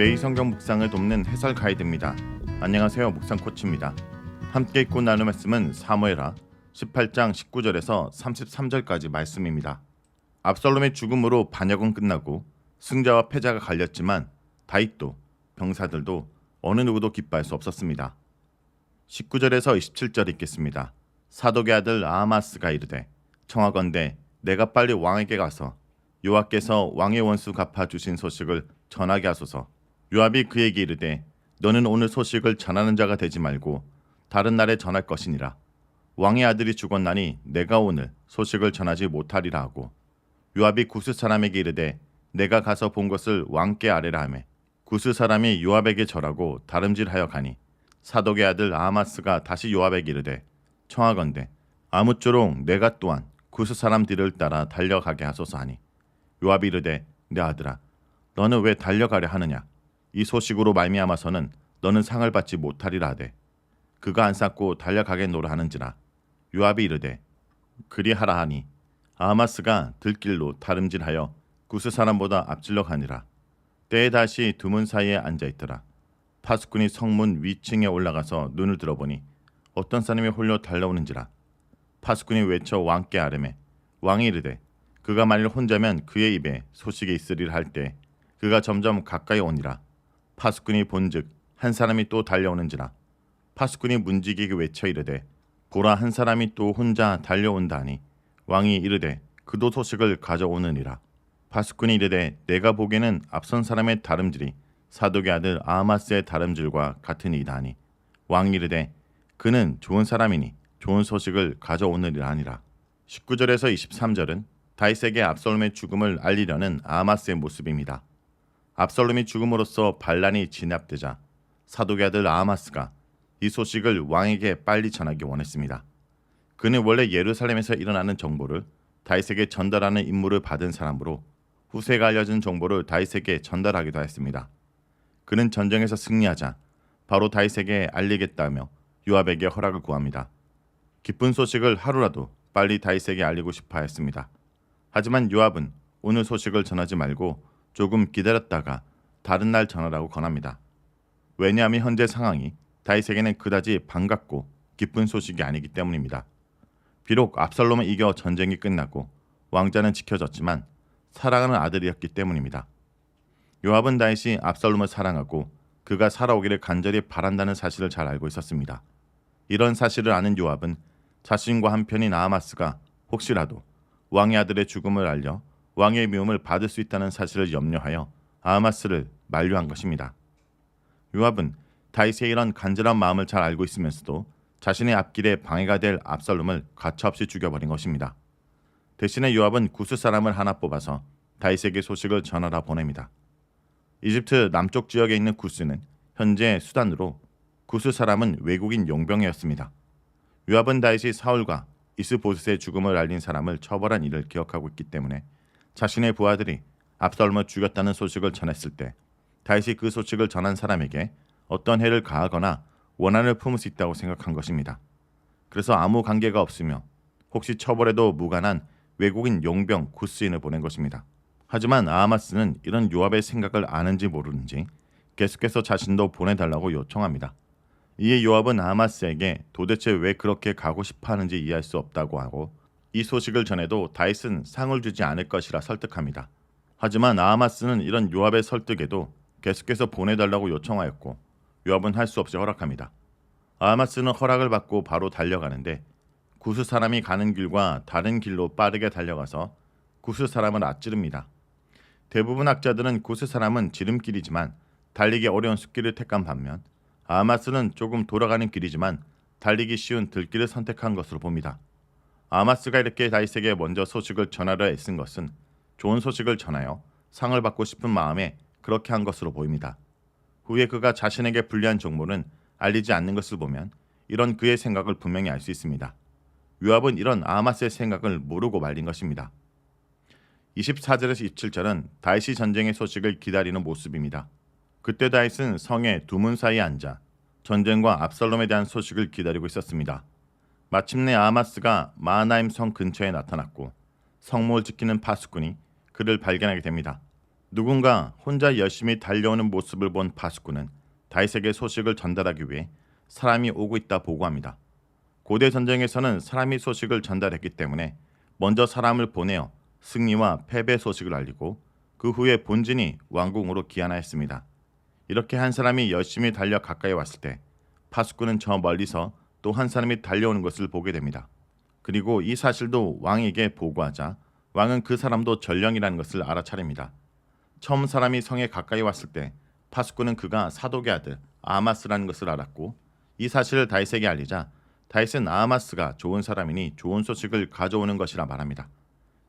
매일 성경 묵상을 돕는 해설 가이드입니다. 안녕하세요, 묵상 코치입니다. 함께 읽고 나눌 말씀은 사무엘하 18장 19절에서 33절까지 말씀입니다. 압살롬의 죽음으로 반역은 끝나고 승자와 패자가 갈렸지만 다윗도 병사들도 어느 누구도 기뻐할 수 없었습니다. 19절에서 27절 읽겠습니다. 사독의 아들 아하마스가 이르되 청하건대 내가 빨리 왕에게 가서 여호와께서 왕의 원수 갚아주신 소식을 전하게 하소서. 요압이 그에게 이르되 너는 오늘 소식을 전하는 자가 되지 말고 다른 날에 전할 것이니라. 왕의 아들이 죽었나니 내가 오늘 소식을 전하지 못하리라 하고 요압이 구스 사람에게 이르되 내가 가서 본 것을 왕께 아뢰라 하매 구스 사람이 요압에게 절하고 다름질하여 가니 사독의 아들 아하마스가 다시 요압에게 이르되 청하건대 아무쪼록 내가 또한 구스 사람 뒤를 따라 달려가게 하소서 하니 요압이 이르되 내 아들아 너는 왜 달려가려 하느냐. 이 소식으로 말미암아서는 너는 상을 받지 못하리라 하되 그가 안쌌고 달려가겠노라 하는지라. 요압이 이르되 그리하라 하니 아하마스가 들길로 다름질하여 구스 사람보다 앞질러 가니라. 때에 다시 두 문 사이에 앉아있더라. 파수꾼이 성문 위층에 올라가서 눈을 들어보니 어떤 사람이 홀려 달려오는지라. 파수꾼이 외쳐 왕께 아뢰매 왕이 이르되 그가 만일 혼자면 그의 입에 소식이 있으리라 할 때 그가 점점 가까이 오니라. 파수꾼이 본즉 한 사람이 또 달려오는지라. 파수꾼이 문지기게 외쳐 이르되 보라 한 사람이 또 혼자 달려온다 하니 왕이 이르되 그도 소식을 가져오느니라. 파수꾼이 이르되 내가 보기에는 앞선 사람의 다름질이 사독의 아들 아하마스의 다름질과 같으니이다 하니 왕이 이르되 그는 좋은 사람이니 좋은 소식을 가져오느니라 하니라. 19절에서 23절은 다윗에게 압살롬의 죽음을 알리려는 아하마스의 모습입니다. 압살롬이 죽음으로써 반란이 진압되자 사독의 아들 아하마스가 이 소식을 왕에게 빨리 전하기 원했습니다. 그는 원래 예루살렘에서 일어나는 정보를 다윗에게 전달하는 임무를 받은 사람으로 후세가 알려진 정보를 다윗에게 전달하기도 했습니다. 그는 전쟁에서 승리하자 바로 다윗에게 알리겠다며 요압에게 허락을 구합니다. 기쁜 소식을 하루라도 빨리 다윗에게 알리고 싶어 했습니다. 하지만 요압은 오늘 소식을 전하지 말고 조금 기다렸다가 다른 날 전하라고 권합니다. 왜냐하면 현재 상황이 다윗에게는 그다지 반갑고 기쁜 소식이 아니기 때문입니다. 비록 압살롬은 이겨 전쟁이 끝나고 왕자는 지켜졌지만 사랑하는 아들이었기 때문입니다. 요압은 다윗이 압살롬을 사랑하고 그가 살아오기를 간절히 바란다는 사실을 잘 알고 있었습니다. 이런 사실을 아는 요압은 자신과 한편인 아하마스가 혹시라도 왕의 아들의 죽음을 알려 왕의 미움을 받을 수 있다는 사실을 염려하여 아하마스를 만류한 것입니다. 요압은 다윗의 이런 간절한 마음을 잘 알고 있으면서도 자신의 앞길에 방해가 될 압살롬을 가차없이 죽여버린 것입니다. 대신에 요압은 구스 사람을 하나 뽑아서 다윗에게 소식을 전하라 보냅니다. 이집트 남쪽 지역에 있는 구스는 현재 수단으로 구스 사람은 외국인 용병이었습니다. 요압은 다윗이 사울과 이스보셋의 죽음을 알린 사람을 처벌한 일을 기억하고 있기 때문에 자신의 부하들이 압살롬을 죽였다는 소식을 전했을 때 다윗이 그 소식을 전한 사람에게 어떤 해를 가하거나 원한을 품을 수 있다고 생각한 것입니다. 그래서 아무 관계가 없으며 혹시 처벌에도 무관한 외국인 용병 구스인을 보낸 것입니다. 하지만 아하마스는 이런 요압의 생각을 아는지 모르는지 계속해서 자신도 보내달라고 요청합니다. 이에 요압은 아하마스에게 도대체 왜 그렇게 가고 싶어하는지 이해할 수 없다고 하고 이 소식을 전해도 다윗은 상을 주지 않을 것이라 설득합니다. 하지만 아하마스는 이런 요압의 설득에도 계속해서 보내달라고 요청하였고 요압은 할 수 없이 허락합니다. 아하마스는 허락을 받고 바로 달려가는데 구스 사람이 가는 길과 다른 길로 빠르게 달려가서 구스 사람을 앞지릅니다. 대부분 학자들은 구스 사람은 지름길이지만 달리기 어려운 숲길을 택한 반면 아하마스는 조금 돌아가는 길이지만 달리기 쉬운 들길을 선택한 것으로 봅니다. 아하마스가 이렇게 다윗에게 먼저 소식을 전하려 애쓴 것은 좋은 소식을 전하여 상을 받고 싶은 마음에 그렇게 한 것으로 보입니다. 후에 그가 자신에게 불리한 정보는 알리지 않는 것을 보면 이런 그의 생각을 분명히 알 수 있습니다. 요압은 이런 아하마스의 생각을 모르고 말린 것입니다. 24절에서 27절은 다윗이 전쟁의 소식을 기다리는 모습입니다. 그때 다윗은 성의 두 문 사이에 앉아 전쟁과 압살롬에 대한 소식을 기다리고 있었습니다. 마침내 아하마스가 마하나임 성 근처에 나타났고 성문을 지키는 파수꾼이 그를 발견하게 됩니다. 누군가 혼자 열심히 달려오는 모습을 본 파수꾼은 다윗에게 소식을 전달하기 위해 사람이 오고 있다 보고합니다. 고대 전쟁에서는 사람이 소식을 전달했기 때문에 먼저 사람을 보내어 승리와 패배 소식을 알리고 그 후에 본진이 왕궁으로 귀환하였습니다. 이렇게 한 사람이 열심히 달려 가까이 왔을 때 파수꾼은 저 멀리서 또 한 사람이 달려오는 것을 보게 됩니다. 그리고 이 사실도 왕에게 보고하자 왕은 그 사람도 전령이라는 것을 알아차립니다. 처음 사람이 성에 가까이 왔을 때 파수꾼은 그가 사독의 아들 아하마스라는 것을 알았고 이 사실을 다윗에게 알리자 다윗은 아하마스가 좋은 사람이니 좋은 소식을 가져오는 것이라 말합니다.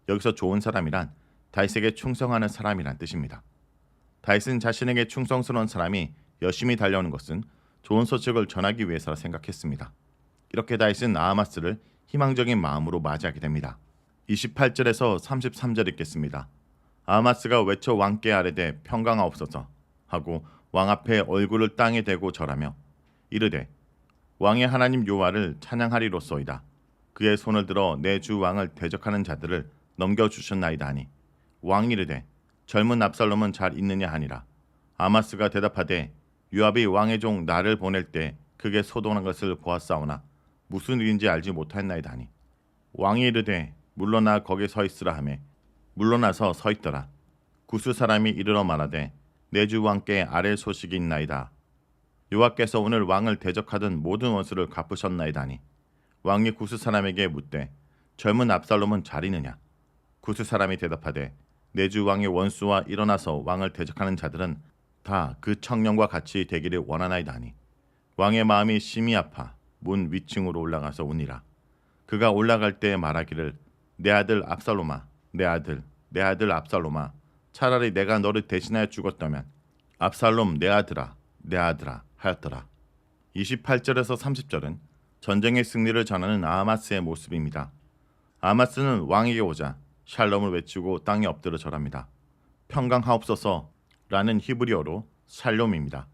여기서 좋은 사람이란 다윗에게 충성하는 사람이란 뜻입니다. 다윗은 자신에게 충성스러운 사람이 열심히 달려오는 것은 좋은 소식을 전하기 위해서라 생각했습니다. 이렇게 다윗은 아하마스를 희망적인 마음으로 맞이하게 됩니다. 28절에서 33절 읽겠습니다. 아하마스가 외쳐 왕께 아뢰되 평강하옵소서 하고 왕 앞에 얼굴을 땅에 대고 절하며 이르되 왕의 하나님 여호와를 찬양하리로소이다. 그의 손을 들어 내 주 왕을 대적하는 자들을 넘겨주셨나이다 하니 왕이 이르되 젊은 압살롬은 잘 있느냐 하니라. 아하마스가 대답하되 요압이 왕의 종 나를 보낼 때 그게 소동한 것을 보았사오나 무슨 일인지 알지 못하였나이다 하니 왕이 이르되 물러나 거기 서 있으라 하매 물러나서 서 있더라. 구스 사람이 이르러 말하되 내 주 왕께 아랠 소식이 있나이다. 여호와께서 오늘 왕을 대적하던 모든 원수를 갚으셨나이다 하니 왕이 구스 사람에게 묻되 젊은 압살롬은 잘 있느냐. 구스 사람이 대답하되 내 주 왕의 원수와 일어나서 왕을 대적하는 자들은 다 그 청년과 같이 되기를 원하나이다 하니 왕의 마음이 심히 아파 문 위층으로 올라가서 우니라. 그가 올라갈 때 말하기를 내 아들 압살롬아 내 아들 압살롬아 차라리 내가 너를 대신하여 죽었다면 압살롬 내 아들아 하였더라. 28절에서 30절은 전쟁의 승리를 전하는 아하마스의 모습입니다. 아하마스는 왕에게 오자 샬롬을 외치고 땅에 엎드려 절합니다. 평강하옵소서라는 히브리어로 샬롬입니다.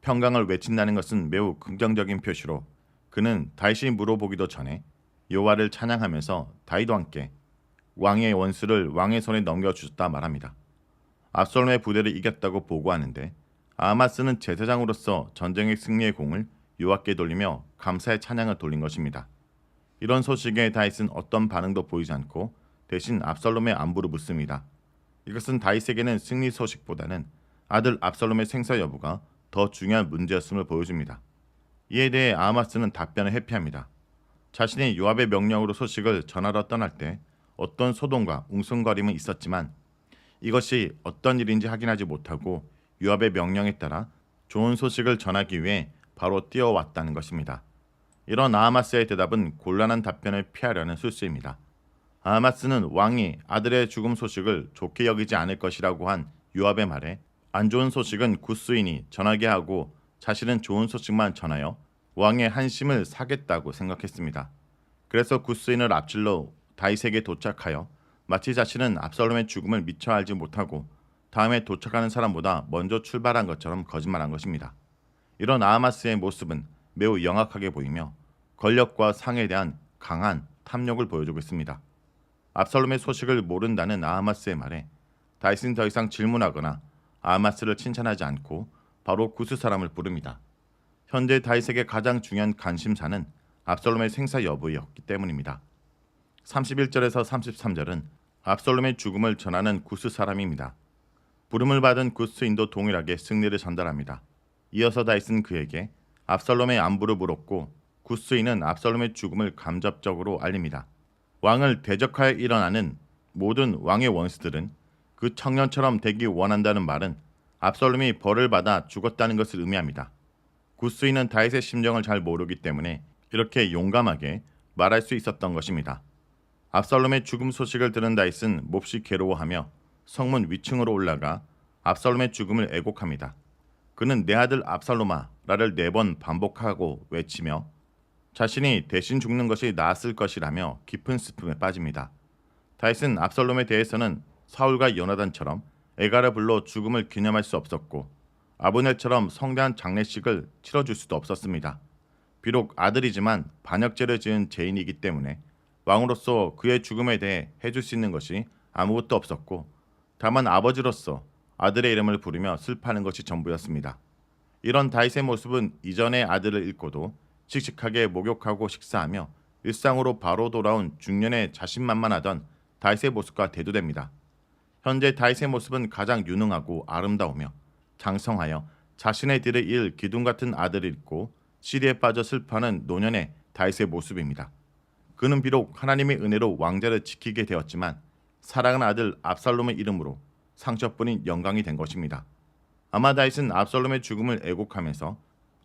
평강을 외친다는 것은 매우 긍정적인 표시로 그는 다윗이 물어보기도 전에 여호와를 찬양하면서 다윗과 함께 왕의 원수를 왕의 손에 넘겨주셨다 말합니다. 압살롬의 부대를 이겼다고 보고하는데 아하마스는 제사장으로서 전쟁의 승리의 공을 여호와께 돌리며 감사의 찬양을 돌린 것입니다. 이런 소식에 다윗은 어떤 반응도 보이지 않고 대신 압살롬의 안부를 묻습니다. 이것은 다윗에게는 승리 소식보다는 아들 압살롬의 생사 여부가 더 중요한 문제였음을 보여줍니다. 이에 대해 아하마스는 답변을 회피합니다. 자신이 요압의 명령으로 소식을 전하러 떠날 때 어떤 소동과 웅성거림은 있었지만 이것이 어떤 일인지 확인하지 못하고 요압의 명령에 따라 좋은 소식을 전하기 위해 바로 뛰어왔다는 것입니다. 이런 아하마스의 대답은 곤란한 답변을 피하려는 술수입니다. 아하마스는 왕이 아들의 죽음 소식을 좋게 여기지 않을 것이라고 한 요압의 말에 안 좋은 소식은 굿수인이 전하게 하고 자신은 좋은 소식만 전하여 왕의 한심을 사겠다고 생각했습니다. 그래서 굿수인을 앞질러 다윗에게 도착하여 마치 자신은 압살롬의 죽음을 미처 알지 못하고 다음에 도착하는 사람보다 먼저 출발한 것처럼 거짓말한 것입니다. 이런 아하마스의 모습은 매우 영악하게 보이며 권력과 상에 대한 강한 탐욕을 보여주고 있습니다. 압살롬의 소식을 모른다는 아하마스의 말에 다윗은 더 이상 질문하거나 아하마스를 칭찬하지 않고 바로 구스 사람을 부릅니다. 현재 다윗에게 가장 중요한 관심사는 압살롬의 생사 여부였기 때문입니다. 31절에서 33절은 압살롬의 죽음을 전하는 구스 사람입니다. 부름을 받은 구스인도 동일하게 승리를 전달합니다. 이어서 다윗은 그에게 압살롬의 안부를 물었고 구스인은 압살롬의 죽음을 간접적으로 알립니다. 왕을 대적하여 일어나는 모든 왕의 원수들은 그 청년처럼 되기 원한다는 말은 압살롬이 벌을 받아 죽었다는 것을 의미합니다. 굿수인은 다윗의 심정을 잘 모르기 때문에 이렇게 용감하게 말할 수 있었던 것입니다. 압살롬의 죽음 소식을 들은 다윗은 몹시 괴로워하며 성문 위층으로 올라가 압살롬의 죽음을 애곡합니다. 그는 내 아들 압살롬아 라를 4번 반복하고 외치며 자신이 대신 죽는 것이 나았을 것이라며 깊은 슬픔에 빠집니다. 다윗은 압살롬에 대해서는 사울과 요나단처럼 애가를 불러 죽음을 기념할 수 없었고 아브넬처럼 성대한 장례식을 치러줄 수도 없었습니다. 비록 아들이지만 반역죄를 지은 죄인이기 때문에 왕으로서 그의 죽음에 대해 해줄 수 있는 것이 아무것도 없었고 다만 아버지로서 아들의 이름을 부르며 슬퍼하는 것이 전부였습니다. 이런 다윗의 모습은 이전의 아들을 잃고도 씩씩하게 목욕하고 식사하며 일상으로 바로 돌아온 중년의 자신만만하던 다윗의 모습과 대두됩니다. 현재 다윗의 모습은 가장 유능하고 아름다우며 장성하여 자신의 뒤를 이을 기둥 같은 아들을 잃고 시리에 빠져 슬퍼하는 노년의 다윗의 모습입니다. 그는 비록 하나님의 은혜로 왕자를 지키게 되었지만 사랑하는 아들 압살롬의 이름으로 상처뿐인 영광이 된 것입니다. 아마 다윗은 압살롬의 죽음을 애곡하면서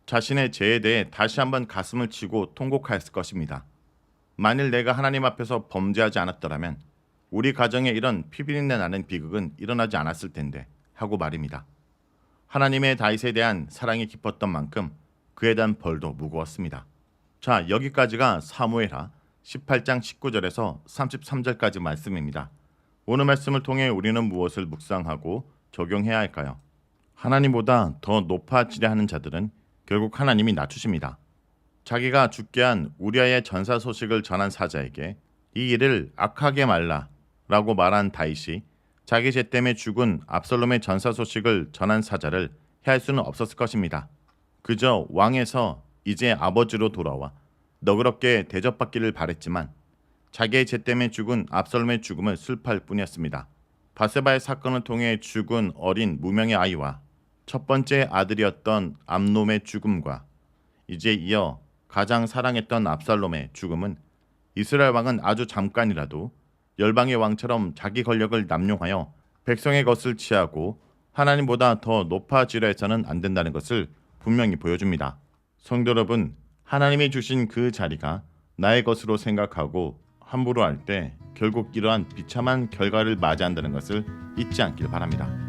자신의 죄에 대해 다시 한번 가슴을 치고 통곡하였을 것입니다. 만일 내가 하나님 앞에서 범죄하지 않았더라면 우리 가정에 이런 피비린내 나는 비극은 일어나지 않았을 텐데 하고 말입니다. 하나님의 다윗에 대한 사랑이 깊었던 만큼 그에 대한 벌도 무거웠습니다. 자, 여기까지가 사무엘하 18장 19절에서 33절까지 말씀입니다. 오늘 말씀을 통해 우리는 무엇을 묵상하고 적용해야 할까요? 하나님보다 더 높아지려 하는 자들은 결국 하나님이 낮추십니다. 자기가 죽게 한 우리아의 전사 소식을 전한 사자에게 이 일을 악하게 말라 라고 말한 다윗이 자기 죄 때문에 죽은 압살롬의 전사 소식을 전한 사자를 해할 수는 없었을 것입니다. 그저 왕에서 이제 아버지로 돌아와 너그럽게 대접받기를 바랬지만 자기의 죄 때문에 죽은 압살롬의 죽음을 슬퍼할 뿐이었습니다. 바세바의 사건을 통해 죽은 어린 무명의 아이와 첫 번째 아들이었던 암놈의 죽음과 이제 이어 가장 사랑했던 압살롬의 죽음은 이스라엘 왕은 아주 잠깐이라도 열방의 왕처럼 자기 권력을 남용하여 백성의 것을 취하고 하나님보다 더 높아지려 해서는 안 된다는 것을 분명히 보여줍니다. 성도 여러분, 하나님이 주신 그 자리가 나의 것으로 생각하고 함부로 할 때 결국 이러한 비참한 결과를 맞이한다는 것을 잊지 않길 바랍니다.